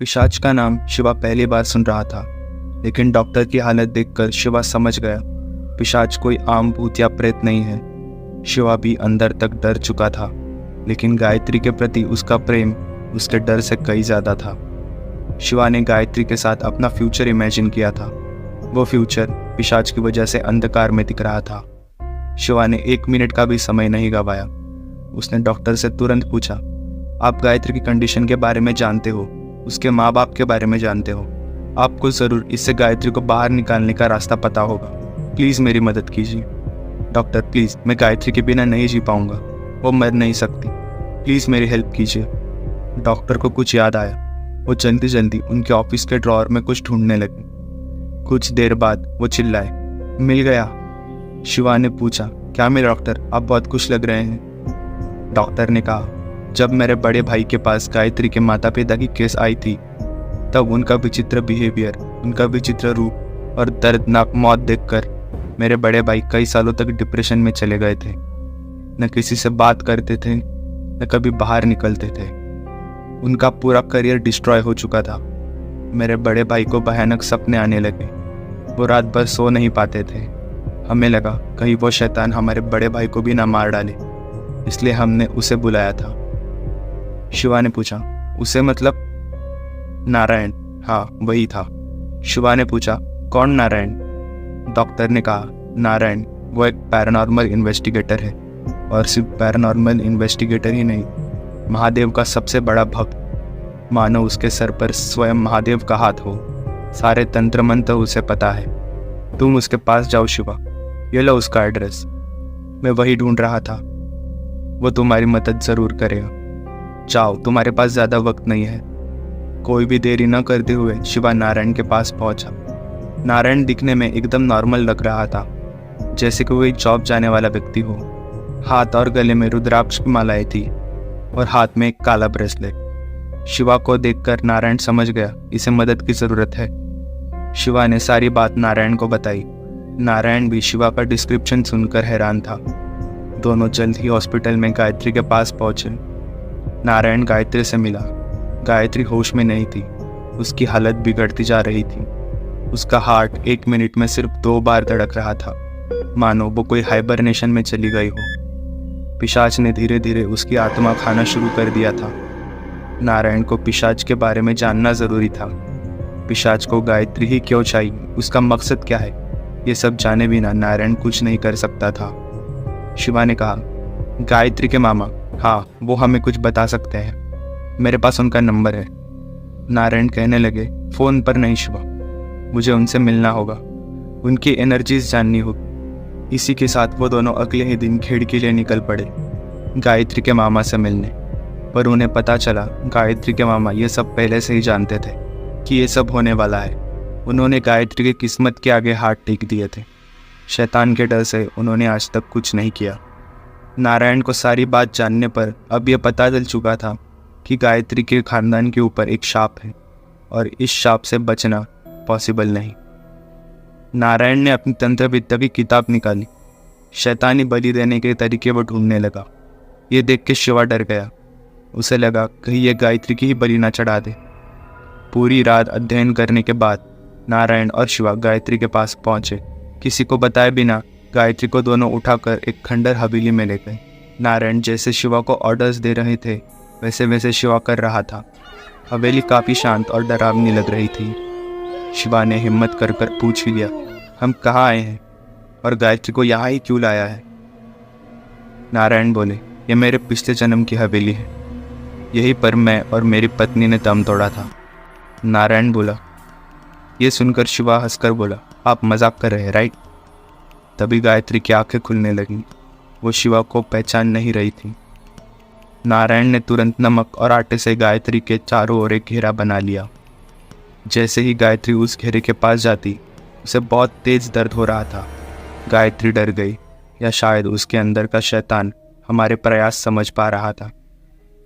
पिशाच का नाम शिवा पहली बार सुन रहा था, लेकिन डॉक्टर की हालत देखकर शिवा समझ गया पिशाच कोई आम भूत या प्रेत नहीं है। शिवा भी अंदर तक डर चुका था, लेकिन गायत्री के प्रति उसका प्रेम उसके डर से कई ज़्यादा था। शिवा ने गायत्री के साथ अपना फ्यूचर इमेजिन किया था। वो फ्यूचर पिशाच की वजह से अंधकार में दिख रहा था। शिवा ने 1 मिनट का भी समय नहीं गंवाया। उसने डॉक्टर से तुरंत पूछा, आप गायत्री की कंडीशन के बारे में जानते हो, उसके माँ बाप के बारे में जानते हो, आपको ज़रूर इससे गायत्री को बाहर निकालने का रास्ता पता होगा। प्लीज़ मेरी मदद कीजिए डॉक्टर, प्लीज़। मैं गायत्री के बिना नहीं जी पाऊँगा, वो मर नहीं सकती। प्लीज़ मेरी हेल्प कीजिए। डॉक्टर को कुछ याद आया। वो जल्दी जल्दी उनके ऑफिस के ड्रॉअर में कुछ ढूंढने लगे। कुछ देर बाद वो चिल्लाए, मिल गया। शिवा ने पूछा, क्या मिला डॉक्टर, आप बहुत खुश लग रहे हैं। डॉक्टर ने कहा, जब मेरे बड़े भाई के पास गायत्री के माता पिता की केस आई थी, तब उनका विचित्र बिहेवियर, उनका विचित्र रूप और दर्दनाक मौत देखकर मेरे बड़े भाई कई सालों तक डिप्रेशन में चले गए थे। न किसी से बात करते थे, न कभी बाहर निकलते थे। उनका पूरा करियर डिस्ट्रॉय हो चुका था। मेरे बड़े भाई को भयानक सपने आने लगे। वो रात भर सो नहीं पाते थे। हमें लगा कहीं वो शैतान हमारे बड़े भाई को भी ना मार डाले, इसलिए हमने उसे बुलाया था। शिवा ने पूछा, उसे मतलब? नारायण। हाँ, वही था। शिवा ने पूछा, कौन नारायण? डॉक्टर ने कहा, नारायण वो एक पैरानॉर्मल इन्वेस्टिगेटर है, और सिर्फ पैरानॉर्मल इन्वेस्टिगेटर ही नहीं, महादेव का सबसे बड़ा भक्त। मानो उसके सर पर स्वयं महादेव का हाथ हो। सारे तंत्र मंत्र उसे पता है। तुम उसके पास जाओ शिवा, ये लो उसका एड्रेस। मैं वही ढूंढ रहा था। वो तुम्हारी मदद ज़रूर करेगा। जाओ, तुम्हारे पास ज़्यादा वक्त नहीं है। कोई भी देरी न करते हुए शिवा नारायण के पास पहुंचा। नारायण दिखने में एकदम नॉर्मल लग रहा था, जैसे कि कोई जॉब जाने वाला व्यक्ति हो। हाथ और गले में रुद्राक्ष की मालाएं थी और हाथ में एक काला ब्रेसलेट। शिवा को देखकर नारायण समझ गया इसे मदद की ज़रूरत है। शिवा ने सारी बात नारायण को बताई। नारायण भी शिवा का डिस्क्रिप्शन सुनकर हैरान था। दोनों जल्द ही हॉस्पिटल में गायत्री के पास पहुंचे। नारायण गायत्री से मिला। गायत्री होश में नहीं थी। उसकी हालत बिगड़ती जा रही थी। उसका हार्ट 1 मिनट में सिर्फ 2 बार धड़क रहा था, मानो वो कोई हाइबरनेशन में चली गई हो। पिशाच ने धीरे धीरे उसकी आत्मा खाना शुरू कर दिया था। नारायण को पिशाच के बारे में जानना ज़रूरी था। पिशाच को गायत्री ही क्यों चाहिए, उसका मकसद क्या है, ये सब जाने बिना नारायण कुछ नहीं कर सकता था। शिवा ने कहा, गायत्री के मामा, हाँ वो हमें कुछ बता सकते हैं, मेरे पास उनका नंबर है। नारायण कहने लगे, फ़ोन पर नहीं शिवा, मुझे उनसे मिलना होगा, उनकी एनर्जीज जाननी होगी। इसी के साथ वो दोनों अगले ही दिन खेड़ के लिए निकल पड़े गायत्री के मामा से मिलने। पर उन्हें पता चला गायत्री के मामा ये सब पहले से ही जानते थे कि ये सब होने वाला है। उन्होंने गायत्री की किस्मत के आगे हाथ टेक दिए थे। शैतान के डर से उन्होंने आज तक कुछ नहीं किया। नारायण को सारी बात जानने पर अब यह पता चल चुका था कि गायत्री के खानदान के ऊपर एक शाप है और इस शाप से बचना पॉसिबल नहीं। नारायण ने अपनी तंत्र विद्या की किताब निकाली। शैतानी बलि देने के तरीके वो ढूंढने लगा। ये देख के शिवा डर गया। उसे लगा कहीं ये गायत्री की ही बलि ना चढ़ा दे। पूरी रात अध्ययन करने के बाद नारायण और शिवा गायत्री के पास पहुंचे। किसी को बताए बिना गायत्री को दोनों उठाकर एक खंडर हवेली में ले गए। नारायण जैसे शिवा को ऑर्डर्स दे रहे थे वैसे वैसे शिवा कर रहा था। हवेली काफ़ी शांत और डरावनी लग रही थी। शिवा ने हिम्मत कर कर पूछ ही लिया, हम कहाँ आए हैं और गायत्री को यहाँ ही क्यों लाया है? नारायण बोले, ये मेरे पिछले जन्म की हवेली है, यहीं पर मैं और मेरी पत्नी ने दम तोड़ा था। नारायण बोला। ये सुनकर शिवा हंसकर बोला, आप मजाक कर रहे हैं राइट? तभी गायत्री की आंखें खुलने लगीं। वो शिवा को पहचान नहीं रही थी। नारायण ने तुरंत नमक और आटे से गायत्री के चारों ओर एक घेरा बना लिया। जैसे ही गायत्री उस घेरे के पास जाती, उसे बहुत तेज दर्द हो रहा था। गायत्री डर गई, या शायद उसके अंदर का शैतान हमारे प्रयास समझ पा रहा था।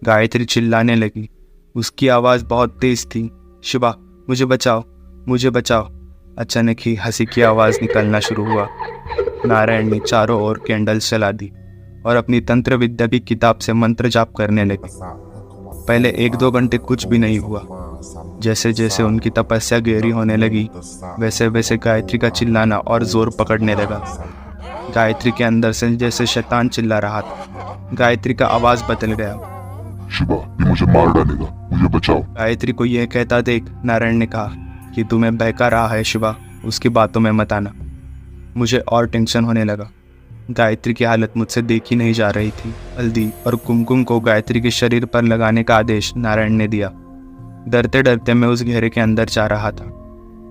गायत्री चिल्लाने लगी। उसकी आवाज़ बहुत तेज थी, शिवा मुझे बचाओ, मुझे बचाओ। अचानक ही हंसी की आवाज़ निकलना शुरू हुआ। नारायण ने चारों ओर कैंडल्स जला दी और अपनी तंत्र विद्या की किताब से मंत्र जाप करने लगे। पहले 1-2 घंटे कुछ भी नहीं हुआ। जैसे जैसे उनकी तपस्या गहरी होने लगी वैसे वैसे गायत्री का चिल्लाना और जोर पकड़ने लगा। गायत्री के अंदर से जैसे शैतान चिल्ला रहा था। गायत्री का आवाज बदल गया। शिवा, ये मुझे मार डालेगा, मुझे बचाओ। गायत्री को यह कहता देख नारायण ने कहा कि तुम्हें बहका रहा है शिवा, उसकी बातों में मत आना। मुझे और टेंशन होने लगा। गायत्री की हालत मुझसे देखी नहीं जा रही थी। हल्दी और कुमकुम को गायत्री के शरीर पर लगाने का आदेश नारायण ने दिया। डरते डरते मैं उस घेरे के अंदर जा रहा था।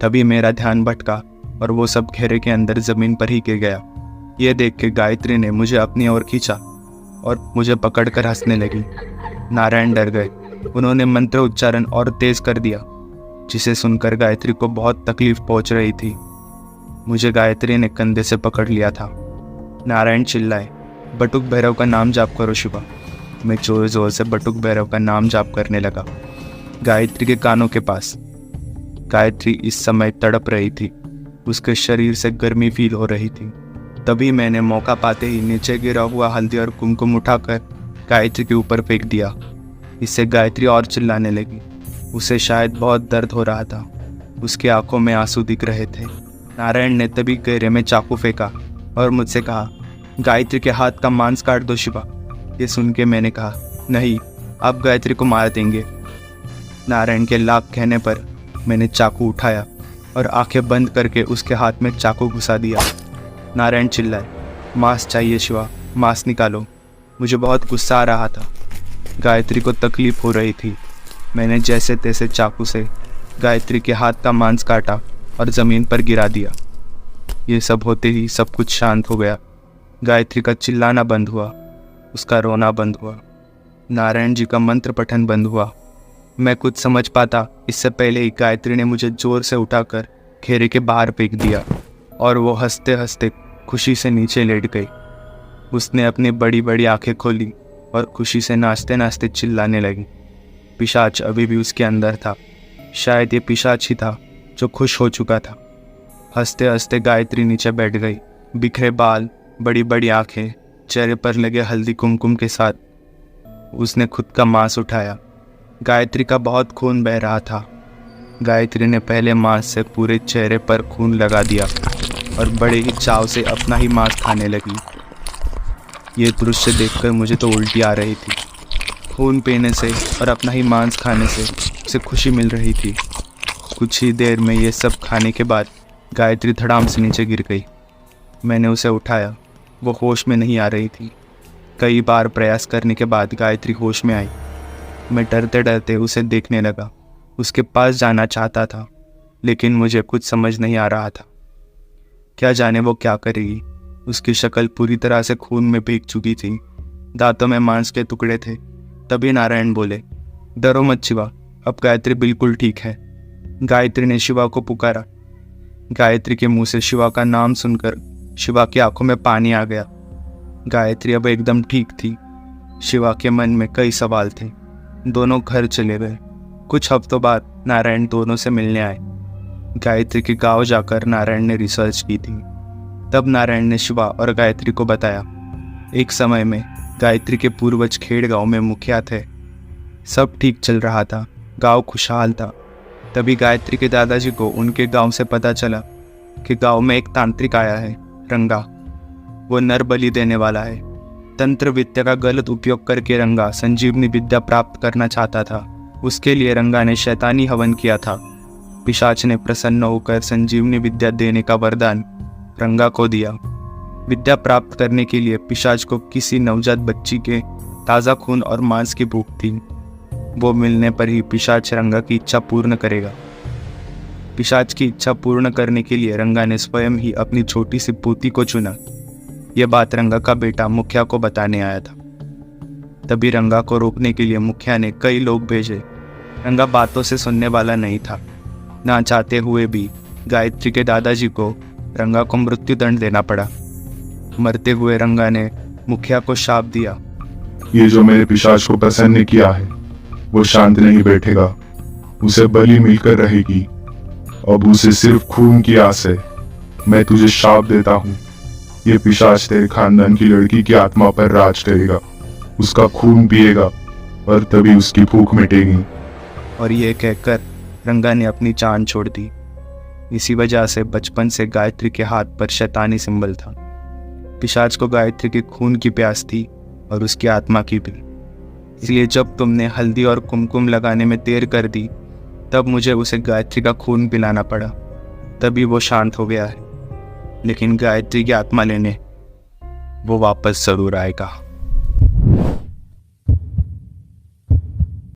तभी मेरा ध्यान भटका और वो सब घेरे के अंदर जमीन पर ही गिर गया। ये देख के गायत्री ने मुझे अपनी ओर खींचा और मुझे पकड़कर हंसने लगी। नारायण डर गए। उन्होंने मंत्र उच्चारण और तेज कर दिया, जिसे सुनकर गायत्री को बहुत तकलीफ पहुंच रही थी। मुझे गायत्री ने कंधे से पकड़ लिया था। नारायण चिल्लाए, बटुक भैरव का नाम जाप करो शिवा। मैं जोर जोर से बटुक भैरव का नाम जाप करने लगा, गायत्री के कानों के पास। गायत्री इस समय तड़प रही थी, उसके शरीर से गर्मी फील हो रही थी। तभी मैंने मौका पाते ही नीचे गिरा हुआ हल्दी और कुमकुम उठाकर गायत्री के ऊपर फेंक दिया। इससे गायत्री और चिल्लाने लगी। उसे शायद बहुत दर्द हो रहा था। उसकी आंखों में आंसू दिख रहे थे। नारायण ने तभी घेरे में चाकू फेंका और मुझसे कहा, गायत्री के हाथ का मांस काट दो शिवा। ये सुन के मैंने कहा, नहीं, आप गायत्री को मार देंगे। नारायण के लाख कहने पर मैंने चाकू उठाया और आंखें बंद करके उसके हाथ में चाकू घुसा दिया। नारायण चिल्लाए, मांस चाहिए शिवा, मांस निकालो। मुझे बहुत गुस्सा आ रहा था। गायत्री को तकलीफ हो रही थी। मैंने जैसे तैसे चाकू से गायत्री के हाथ का मांस काटा और ज़मीन पर गिरा दिया। ये सब होते ही सब कुछ शांत हो गया। गायत्री का चिल्लाना बंद हुआ, उसका रोना बंद हुआ, नारायण जी का मंत्र पठन बंद हुआ। मैं कुछ समझ पाता इससे पहले ही गायत्री ने मुझे जोर से उठाकर घेरे के बाहर फेंक दिया और वो हंसते हंसते खुशी से नीचे लेट गई। उसने अपनी बड़ी बड़ी आंखें खोली और खुशी से नाचते नाचते चिल्लाने लगी। पिशाच अभी भी उसके अंदर था। शायद ये पिशाच ही था जो खुश हो चुका था। हंसते हंसते गायत्री नीचे बैठ गई। बिखरे बाल, बड़ी बड़ी आंखें, चेहरे पर लगे हल्दी कुमकुम के साथ उसने खुद का मांस उठाया। गायत्री का बहुत खून बह रहा था। गायत्री ने पहले मांस से पूरे चेहरे पर खून लगा दिया और बड़े ही चाव से अपना ही मांस खाने लगी। ये दृश्य देखकर मुझे तो उल्टी आ रही थी। खून पीने से और अपना ही मांस खाने से उसे खुशी मिल रही थी। कुछ ही देर में ये सब खाने के बाद गायत्री धड़ाम से नीचे गिर गई। मैंने उसे उठाया। वो होश में नहीं आ रही थी। कई बार प्रयास करने के बाद गायत्री होश में आई। मैं डरते डरते उसे देखने लगा। उसके पास जाना चाहता था, लेकिन मुझे कुछ समझ नहीं आ रहा था। क्या जाने वो क्या करेगी। उसकी शक्ल पूरी तरह से खून में भीग चुकी थी। दांतों में मांस के टुकड़े थे। तभी नारायण बोले, डरो मत शिवा, अब गायत्री बिल्कुल ठीक है। गायत्री ने शिवा को पुकारा। गायत्री के मुंह से शिवा का नाम सुनकर शिवा की आंखों में पानी आ गया। गायत्री अब एकदम ठीक थी। शिवा के मन में कई सवाल थे। दोनों घर चले गए। कुछ हफ्तों बाद नारायण दोनों से मिलने आए। गायत्री के गांव जाकर नारायण ने रिसर्च की थी। तब नारायण ने शिवा और गायत्री को बताया, एक समय में गायत्री के पूर्वज खेड़ गांव में मुखिया थे। सब ठीक चल रहा था, गांव खुशहाल था। तभी गायत्री के दादाजी को उनके गांव से पता चला कि गांव में एक तांत्रिक आया है, रंगा। वो नर बलि देने वाला है। तंत्र विद्या का गलत उपयोग करके रंगा संजीवनी विद्या प्राप्त करना चाहता था। उसके लिए रंगा ने शैतानी हवन किया था। पिशाच ने प्रसन्न होकर संजीवनी विद्या देने का वरदान रंगा को दिया। विद्या प्राप्त करने के लिए पिशाच को किसी नवजात बच्ची के ताज़ा खून और मांस की भूख थी। वो मिलने पर ही पिशाच रंगा की इच्छा पूर्ण करेगा। पिशाच की इच्छा पूर्ण करने के लिए रंगा ने स्वयं ही अपनी छोटी सी पोती को चुना। यह बात रंगा का बेटा मुखिया को बताने आया था। तभी रंगा को रोकने के लिए मुखिया ने कई लोग भेजे। रंगा बातों से सुनने वाला नहीं था। ना चाहते हुए भी गायत्री के दादाजी को रंगा को मृत्यु दंड देना पड़ा। मरते हुए रंगा ने मुखिया को शाप दिया, ये जो मेरे पिशाच को प्रसन्न किया है वो शांत नहीं बैठेगा, उसे बलि मिलकर रहेगी। अब उसे सिर्फ खून की आस है। मैं तुझे शाप देता हूँ, ये पिशाच तेरे खानदान की लड़की की आत्मा पर राज करेगा, उसका खून पिएगा और तभी उसकी भूख मिटेगी। और ये कहकर रंगा ने अपनी जान छोड़ दी। इसी वजह से बचपन से गायत्री के हाथ पर शैतानी सिंबल था। पिशाच को गायत्री के खून की प्यास थी और उसकी आत्मा की भी। इसलिए जब तुमने हल्दी और कुमकुम लगाने में देर कर दी, तब मुझे उसे गायत्री का खून पिलाना पड़ा, तभी वो शांत हो गया है। लेकिन गायत्री की आत्मा लेने वो वापस जरूर आएगा।